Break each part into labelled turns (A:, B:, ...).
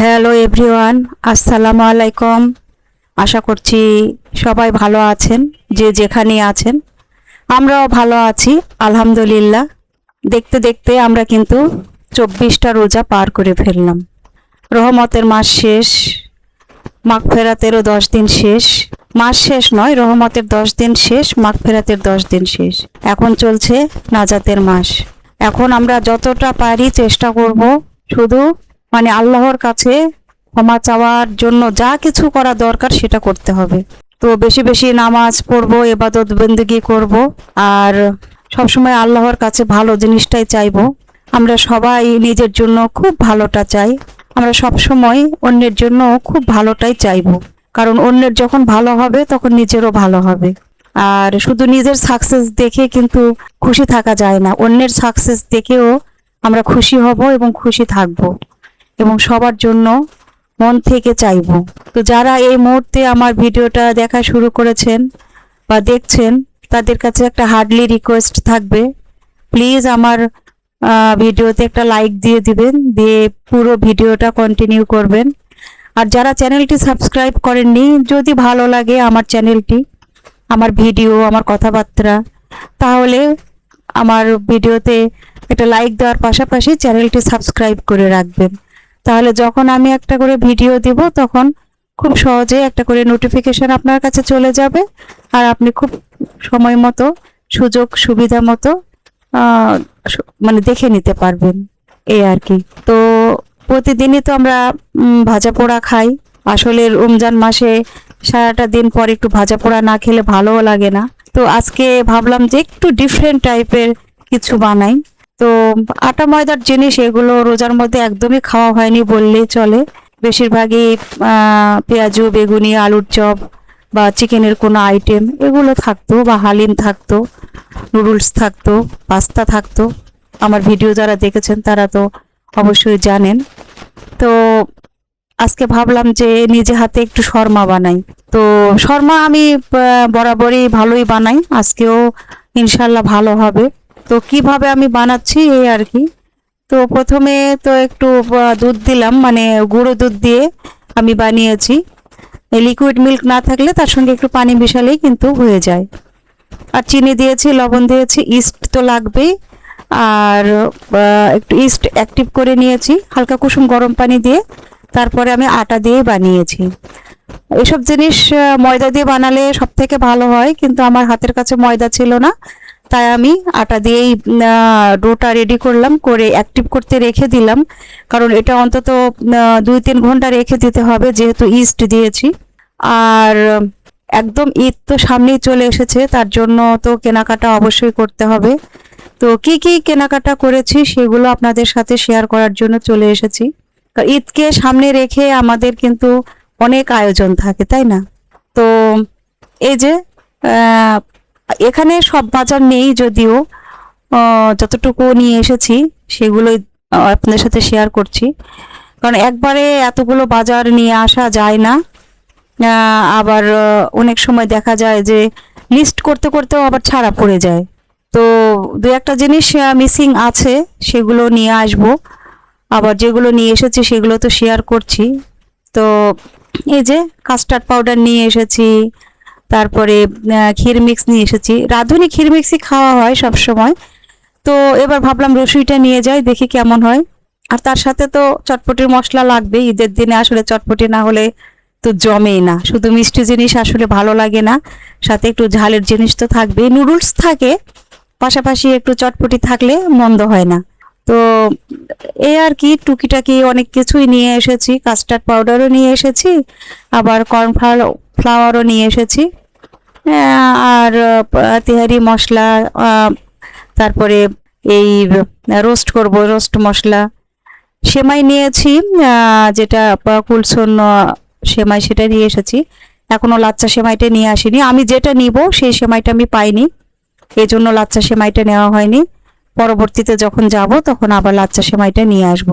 A: Hello everyone, আসসালামু আলাইকুম। আশা করছি সবাই ভালো আছেন, যে যেখানে আছেন। আমরাও ভালো আছি আলহামদুলিল্লাহ। দেখতে দেখতে আমরা কিন্তু 24টা রোজা পার করে ফেললাম। রহমতের মাস শেষ, মাগফেরাতেরও 10 দিন শেষ। মাস শেষ নয়, রহমতের 10 দিন শেষ, মাগফেরাতের 10 দিন শেষ। এখন চলছে নাজাতের মাস। এখন আমরা যতটা পারি চেষ্টা করব শুধু আল্লাহর কাছে ক্ষমা চাওয়ার জন্য যা কিছু করা দরকার সেটা করতে হবে। তো বেশি বেশি নামাজ পড়বো, ইবাদত বন্দেগী করব, আর সবসময় আল্লাহর কাছে ভালো জিনিসটাই চাইবো। আমরা সবাই নিজের জন্য খুব ভালোটা চাই। আমরা সব সময় অন্যের জন্য খুব ভালোটাই চাইবো, কারণ অন্যের যখন ভালো হবে তখন নিজেরও ভালো হবে। আর শুধু নিজের সাকসেস দেখে কিন্তু খুশি থাকা যায় না, অন্যের সাকসেস দেখেও আমরা খুশি হব এবং খুশি থাকবো এবং সবার জন্য মন থেকে চাইবো। তো যারা এই মুহূর্তে আমার ভিডিওটা দেখা শুরু করেছেন বা দেখছেন, তাদের কাছে একটা হার্ডলি রিকোয়েস্ট থাকবে, প্লিজ আমার ভিডিওতে একটা লাইক দিয়ে দিবেন, দিয়ে পুরো ভিডিওটা কন্টিনিউ করবেন। আর যারা চ্যানেলটি সাবস্ক্রাইব করেননি, যদি ভালো লাগে আমার চ্যানেলটি, আমার ভিডিও, আমার কথাবার্তা, তাহলে আমার ভিডিওতে একটা লাইক দেওয়ার পাশাপাশি চ্যানেলটি সাবস্ক্রাইব করে রাখবেন। তাহলে যখন আমি একটা করে ভিডিও দিব তখন খুব সহজে একটা করে নোটিফিকেশন আপনার কাছে চলে যাবে, আর আপনি খুব সময় মতো, সুযোগ সুবিধা মতো দেখে নিতে পারবেন, এই আর কি। তো প্রতিদিনই তো আমরা ভাজা পোড়া খাই। আসলে রমজান মাসে সারাটা দিন পর একটু ভাজা পোড়া না খেলে ভালোও লাগে না। তো আজকে ভাবলাম যে একটু ডিফারেন্ট টাইপের কিছু বানাই। তো আটা ময়দার জিনিস এগুলো রোজার মধ্যে একদমই খাওয়া হয়নি বললেই চলে। বেশিরভাগই পেঁয়াজু, বেগুনি, আলুর চপ বা চিকেনের কোনো আইটেম এগুলো থাকতো, বা হালিম থাকতো, নুডলস থাকতো, পাস্তা থাকতো। আমার ভিডিও যারা দেখেছেন তারা তো অবশ্যই জানেন। তো আজকে ভাবলাম যে নিজে হাতে একটু শর্মা বানাই। তো শর্মা আমি বরাবরই ভালোই বানাই, আজকেও ইনশাল্লাহ ভালো হবে। তো কিভাবে আমি বানাচ্ছি এই আর কি। তো প্রথমে তো একটু দুধ দিলাম, গুঁড়ো দুধ দিয়ে আমি বানিয়েছি। লিকুইড মিল্ক না থাকলে তার সঙ্গে একটু পানি মিশালেই কিন্তু হয়ে যায়। আর চিনি দিয়েছি, লবণ দিয়েছি, ইস্ট তো লাগবেই। আর একটু ইস্ট অ্যাক্টিভ করে নিয়েছি হালকা কুসুম গরম পানি দিয়ে। তারপরে আমি আটা দিয়ে বানিয়েছি। এসব জিনিস ময়দা দিয়ে বানালে সব থেকে ভালো হয়, কিন্তু আমার হাতের কাছে ময়দা ছিল না, তাই আমি আটা দিয়েই ডোটা রেডি করলাম, করে অ্যাক্টিভ করতে রেখে দিলাম। কারণ এটা অন্তত 2-3 ঘন্টা রেখে দিতে হবে, যেহেতু ইস্ট দিয়েছি। আর একদম ঈদ তো সামনেই চলে এসেছে, তার জন্য তো কেনাকাটা অবশ্যই করতে হবে। তো কি কি কেনাকাটা করেছি সেগুলো আপনাদের সাথে শেয়ার করার জন্য চলে এসেছি। ঈদকে সামনে রেখে আমাদের কিন্তু অনেক আয়োজন থাকে, তাই না? তো এই যে এখানে সব বাজার নেই, যদিও যতটুকু নিয়ে এসেছি সেগুলোই আপনাদের সাথে শেয়ার করছি। কারণ একবারে এতগুলো বাজার নিয়ে আসা যায় না। আবার অনেক সময় দেখা যায় যে লিস্ট করতে করতেও আবার ছাড়া পড়ে যায়। তো 2-1টা জিনিস মিসিং আছে, সেগুলো নিয়ে আসব। আবার যেগুলো নিয়ে এসেছি সেগুলো তো শেয়ার করছি। তো এই যে কাস্টার্ড পাউডার নিয়ে এসেছি, তারপরে ক্ষীর মিক্স নিয়ে এসেছি। রাঁধুনি ক্ষীর মিক্সই খাওয়া হয় সব সময়। তো এবার ভাবলাম রসুইটা নিয়ে যাই, দেখি কেমন হয়। আর তার সাথে তো চটপটির মশলা লাগবে, ঈদের দিনে আসলে চটপটি না হলে তো জমেই না। শুধু মিষ্টি জিনিস আসলে ভালো লাগে না, সাথে একটু ঝালের জিনিস তো থাকবে। নুডলস থাকে, পাশাপাশি একটু চটপটি থাকলে মন্দ হয় না। তো এই আর কি, টুকিটাকি অনেক কিছুই নিয়ে এসেছি। কাস্টার্ড পাউডারও নিয়ে এসেছি, আবার কর্নফ্লাওয়ারও নিয়ে এসেছি। আর তেহারি মশলা, তারপরে এই রোস্ট করব, রোস্ট মশলা। সেমাই নিয়েছি, যেটা কুলসন সেমাই, সেটা নিয়ে এসেছি। এখনো লাচ্চা সেমাইটা নিয়ে আসিনি। আমি যেটা নিব সেই সেমাইটা আমি পাইনি, এই জন্য লাচ্চা সেমাইটা নেওয়া হয়নি। পরবর্তীতে যখন যাব তখন আবার লাচ্চা সেমাইটা নিয়ে আসব।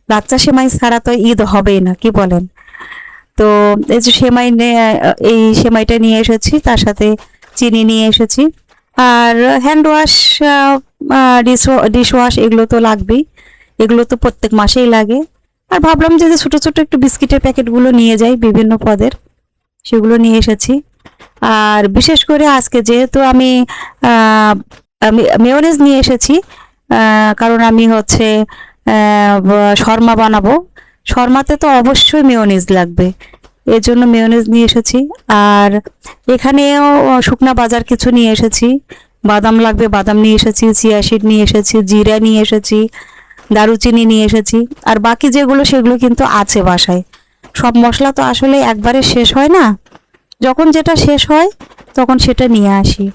A: লাচ্চা সেমাই ছাড়া তো ঈদ হবেই না, কি বলেন? তো এই যে এই সেমাইটা নিয়ে এসেছি, তার সাথে চিনি নিয়ে এসেছি। আর হ্যান্ড ওয়াশ, ডিশ ওয়াশ এগুলো তো লাগবেই, এগুলো তো প্রত্যেক মাসেই লাগে। আর ভাবলাম যে ছোট ছোট একটু বিস্কিটের প্যাকেটগুলো নিয়ে যাই বিভিন্ন পদের, সেগুলো নিয়ে এসেছি। আর বিশেষ করে আজকে যেহেতু আমি মেয়োনেজ নিয়ে এসেছি, কারণ আমি হচ্ছে শর্মা বানাবো। শর্মাতে তো অবশ্যই মেয়োনেজ লাগবে, এর জন্য মেয়োনেজ নিয়ে এসেছি। আর এখানেও শুকনা বাজার কিছু নিয়ে এসেছি। বাদাম লাগবে, বাদাম নিয়ে এসেছি, চিয়া সিড নিয়ে এসেছি, জিরা নিয়ে এসেছি, দারুচিনি নিয়ে এসেছি। আর বাকি যেগুলো সেগুলো কিন্তু আছে বাসায়। সব মশলা তো আসলে একবারে শেষ হয় না, যখন যেটা শেষ হয় তখন সেটা নিয়ে আসি।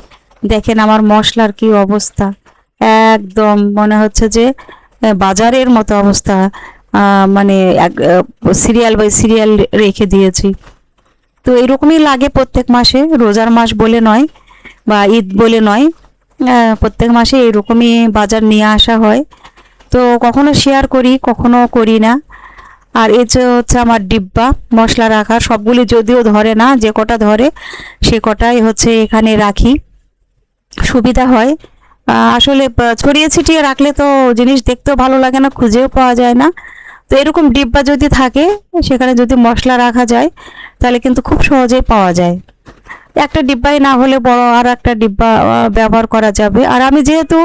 A: দেখেন আমার মশলার কি অবস্থা, একদম মনে হচ্ছে যে বাজারের মতো অবস্থা। মানে সিরিয়াল বাই সিরিয়াল রেখে দিয়েছি। তো এরকমই লাগে প্রত্যেক মাসে, রোজার মাস বলে নয় বা ঈদ বলে নয়, প্রত্যেক মাসে এরকমই বাজার নিয়ে আসা হয়। তো কখনো শেয়ার করি, কখনো করি না। আর এই যে হচ্ছে আমার ডিব্বা মশলা রাখার, সবগুলি যদিও ধরে না, যে কটা ধরে সে কটাই হচ্ছে এখানে রাখি, সুবিধা হয়। আসলে ছড়িয়ে ছিটিয়ে রাখলে তো জিনিস দেখতেও ভালো লাগে না, খুঁজেও পাওয়া যায় না। তো এরকম ডিব্বা যদি থাকে, সেখানে যদি মশলা রাখা যায় তাহলে কিন্তু খুব সহজেই পাওয়া যায়। একটা ডিব্বাই না হলে বড় আর একটা ডিব্বা ব্যবহার করা যাবে। আর আমি যেহেতু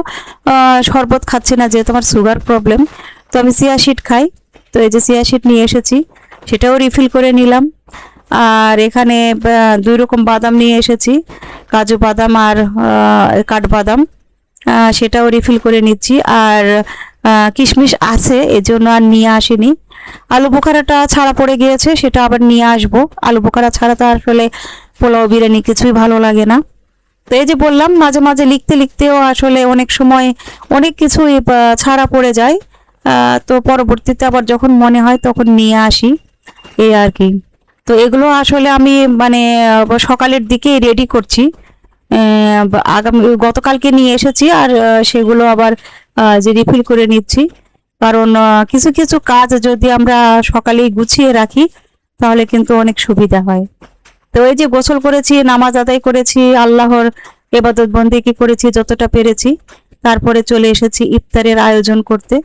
A: শরবত খাচ্ছি না, যেহেতু আমার সুগার প্রবলেম, তো আমি চিয়া সিড খাই। তো এই যে চিয়া সিড নিয়ে এসেছি, সেটাও রিফিল করে নিলাম। আর এখানে 2 রকম বাদাম নিয়ে এসেছি, কাজু বাদাম আর কাঠবাদাম, সেটাও রিফিল করে নিচ্ছি। আর কিশমিশ আছে, এজন্য আর নিয়ে আসিনি। আলু বোখারাটা ছাড়া পড়ে গিয়েছে, সেটা আবার নিয়ে আসবো। আলু বোখারা ছাড়া তো আসলে পোলাও বিরিয়ানি কিছুই ভালো লাগে না। তো এই যে বললাম, মাঝে মাঝে লিখতে লিখতেও আসলে অনেক সময় অনেক কিছুই ছাড়া পড়ে যায়। তো পরবর্তীতে আবার যখন মনে হয় তখন নিয়ে আসি, এই আর কি। তো এগুলো আসলে আমি মানে সকালের দিকে রেডি করছি। আগামী গতকালকে নিয়ে এসেছি, আর সেগুলো আবার যে রিফিল করে নিচ্ছি। কারণ কিছু কিছু কাজ যদি আমরা সকালেই গুছিয়ে রাখি তাহলে কিন্তু অনেক সুবিধা হয়। তো এই যে গোসল করেছি, নামাজ আদায় করেছি, আল্লাহর ইবাদত বন্দেগী করেছি যতটা পেরেছি, তারপরে চলে এসেছি ইফতারের আয়োজন করতে।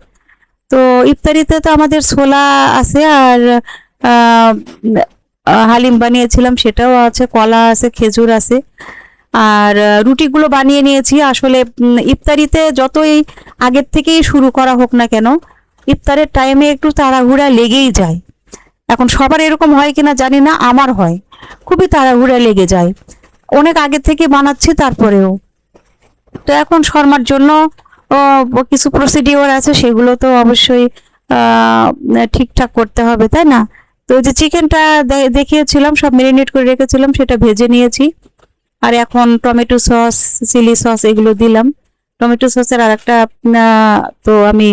A: তো ইফতারিতে তো আমাদের ছোলা আছে, আর আহ, হালিম বানিয়েছিলাম, সেটাও আছে, কলা আছে, খেজুর আছে। আর রুটিগুলো বানিয়ে নিয়েছি। আসলে ইফতারিতে যতই আগের থেকেই শুরু করা হোক না কেন, ইফতারের টাইমে একটু তাড়াহুড়া লেগেই যায়। এখন সবার এরকম হয় কিনা জানি না, আমার হয়, খুবই তাড়াহুড়া লেগে যায়। অনেক আগে থেকে বানাচ্ছি তারপরেও। তো এখন শর্মার জন্য কিছু প্রসিডিওর আছে, সেগুলো তো অবশ্যই ঠিকঠাক করতে হবে, তাই না? তো ওই যে চিকেনটা দেখিয়েছিলাম, সব ম্যারিনেট করে রেখেছিলাম, সেটা ভেজে নিয়েছি। আর এখন টমেটো সস, চিলি সস এগুলো দিলাম। টমেটো সসের আর একটা তো আমি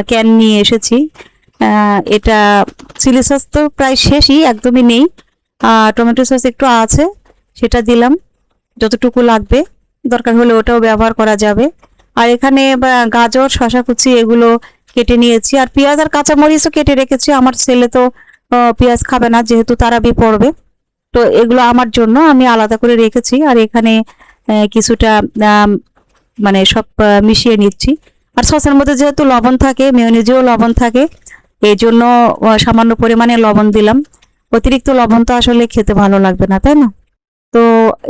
A: ক্যান নিয়ে এসেছি। এটা চিলি সস তো প্রায় শেষই, একদমই নেই। টমেটো সস একটু আছে, সেটা দিলাম যতটুকু লাগবে, দরকার হলে ওটাও ব্যবহার করা যাবে। আর এখানে গাজর, শসা কুচি এগুলো কেটে নিয়েছি। আর পেঁয়াজ আর কাঁচামরিচও কেটে রেখেছি। আমার ছেলে তো পেঁয়াজ খাবে না, যেহেতু তারাবি পড়বে। তো এগুলো আমার জন্য আমি আলাদা করে রেখেছি। আর এখানে কিছুটা মানে সব মিশিয়ে নিচ্ছি। আর সসের মধ্যে যেহেতু লবণ থাকে, মেয়োনিজেও লবণ থাকে, এই জন্য সামান্য পরিমাণে লবণ দিলাম। অতিরিক্ত লবণ তো আসলে খেতে ভালো লাগবে না, তাই না? তো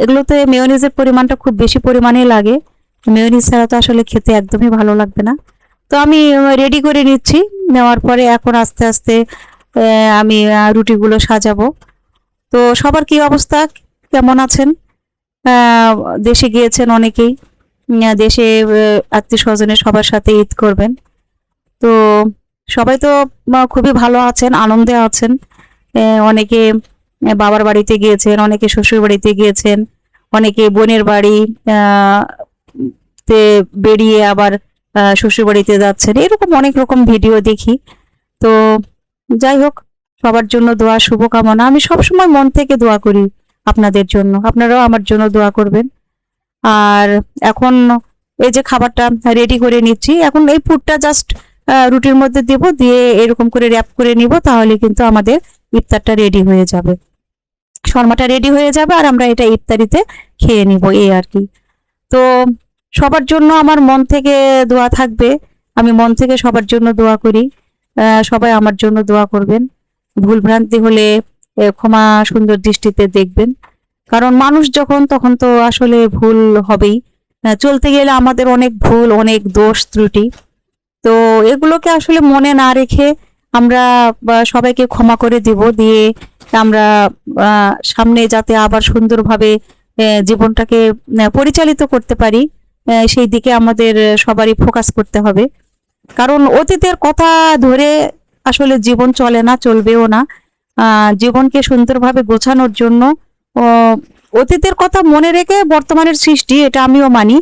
A: এগুলোতে মেয়োনিজের পরিমাণটা খুব বেশি পরিমাণেই লাগে, মেয়োনিজ ছাড়া তো আসলে খেতে একদমই ভালো লাগবে না। তো আমি রেডি করে নিচ্ছি। নেওয়ার পরে এখন আস্তে আস্তে আমি রুটিগুলো সাজাবো। তো সবার কি অবস্থা, কেমন আছেন? দেশে গিয়েছেন অনেকেই, দেশে আত্মীয় স্বজনের সবার সাথে ঈদ করবেন। তো সবাই তো খুবই ভালো আছেন, আনন্দে আছেন। অনেকে বাবার বাড়িতে গিয়েছেন, অনেকে শ্বশুর বাড়িতে গিয়েছেন, অনেকে বোনের বাড়ি তে বেরিয়ে আবার শ্বশুর বাড়িতে যাচ্ছেন। এরকম অনেক রকম ভিডিও দেখি। তো যাই হোক, সবার জন্য দোয়া, শুভকামনা। আমি সবসময় মন থেকে দোয়া করি আপনাদের জন্য, আপনারাও আমার জন্য দোয়া করবেন। আর এখন এই যে খাবারটা রেডি করে নিচ্ছি, এখন এই পুরটা জাস্ট রুটির মধ্যে দেব, দিয়ে এরকম করে র্যাপ করে নিব, তাহলে কিন্তু আমাদের ইফতারটা রেডি হয়ে যাবে, শর্মাটা রেডি হয়ে যাবে, আর আমরা এটা ইফতারিতে খেয়ে নিব, এই আর কি। তো সবার জন্য আমার মন থেকে দোয়া থাকবে, আমি মন থেকে সবার জন্য দোয়া করি সবাই আমার জন্য দোয়া করবেন। ভুল ভ্রান্তি হলে ক্ষমা সুন্দর দৃষ্টিতে দেখবেন। কারণ মানুষ যখন, তখন তো আসলে ভুল হবেই। চলতে গেলে আমাদের অনেক ভুল, অনেক দোষ ত্রুটি। তো এগুলোকে আসলে মনে না রেখে আমরা সবাইকে ক্ষমা করে দিয়ে আমরা সামনে যাতে আবার সুন্দরভাবে জীবনটাকে পরিচালিত করতে পারি, সেই দিকে আমাদের সবারই ফোকাস করতে হবে। কারণ অতীতের কথা ধরে আসলে জীবন চলে না, চলবেও না। জীবনকে সুন্দরভাবে গোছানোর জন্য অতীতের কথা মনে রেখে বর্তমানের সৃষ্টি, এটা আমিও মানি।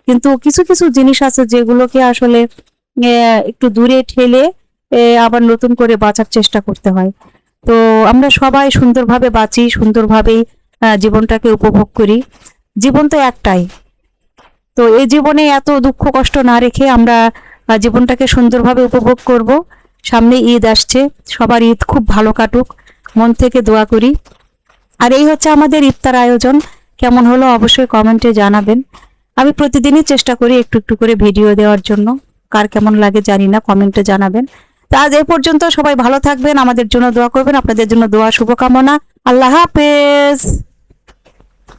A: কিন্তু কিছু কিছু জিনিস আছে যেগুলোকে আসলে একটু দূরে ঠেলে আবার নতুন করে বাঁচার চেষ্টা করতে হয়। তো আমরা সবাই সুন্দরভাবে বাঁচি, সুন্দরভাবেই জীবনটাকে উপভোগ করি। জীবন তো একটাই। তো এই জীবনে এত দুঃখ কষ্ট না রেখে আমরা জীবনটাকে সুন্দরভাবে উপভোগ করব। সামনে ঈদ আসছে, সবার ঈদ খুব ভালো কাটুক, মন থেকে দোয়া করি। আর এই হচ্ছে আমাদের ইফতার আয়োজন। কেমন হলো অবশ্যই কমেন্টে জানাবেন। আমি প্রতিদিনই চেষ্টা করি একটু একটু করে ভিডিও দেওয়ার জন্য। কার কেমন লাগে জানি না, কমেন্টে জানাবেন। তো আজ এই পর্যন্ত, সবাই ভালো থাকবেন, আমাদের জন্য দোয়া করবেন। আপনাদের জন্য দোয়া, শুভকামনা। আল্লাহ হাফেজ।